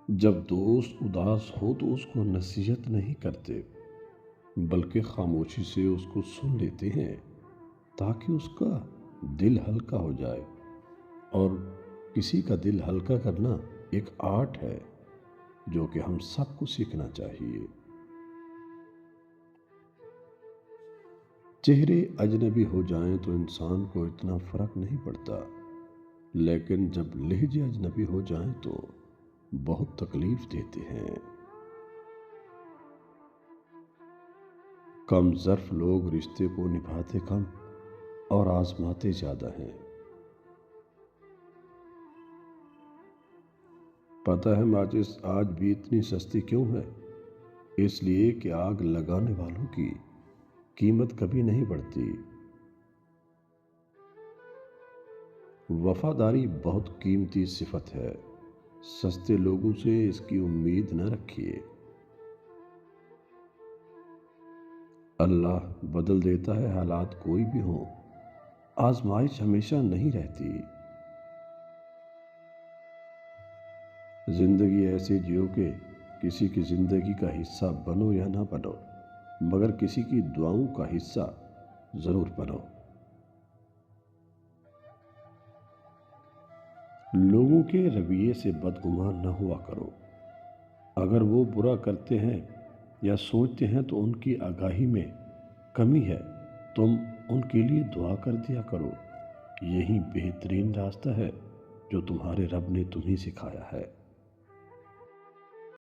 جب دوست اداس ہو تو اس کو نصیحت نہیں کرتے بلکہ خاموشی سے اس کو سن لیتے ہیں تاکہ اس کا دل ہلکا ہو جائے۔ اور کسی کا دل ہلکا کرنا ایک آرٹ ہے جو کہ ہم سب کو سیکھنا چاہیے۔ چہرے اجنبی ہو جائیں تو انسان کو اتنا فرق نہیں پڑتا، لیکن جب لہجے اجنبی ہو جائیں تو بہت تکلیف دیتے ہیں۔ کم ظرف لوگ رشتے کو نبھاتے کم اور آزماتے زیادہ ہیں۔ پتہ ہے ماچس آج بھی اتنی سستی کیوں ہے؟ اس لیے کہ آگ لگانے والوں کی قیمت کبھی نہیں بڑھتی۔ وفاداری بہت قیمتی صفت ہے، سستے لوگوں سے اس کی امید نہ رکھیے۔ اللہ بدل دیتا ہے حالات کوئی بھی ہوں، آزمائش ہمیشہ نہیں رہتی۔ زندگی ایسے جیو کہ کسی کی زندگی کا حصہ بنو یا نہ بنو، مگر کسی کی دعاؤں کا حصہ ضرور بنو۔ لوگوں کے رویے سے بدگمان نہ ہوا کرو۔ اگر وہ برا کرتے ہیں یا سوچتے ہیں تو ان کی آگاہی میں کمی ہے، تم ان کے لیے دعا کر دیا کرو۔ یہی بہترین راستہ ہے جو تمہارے رب نے تمہیں سکھایا ہے۔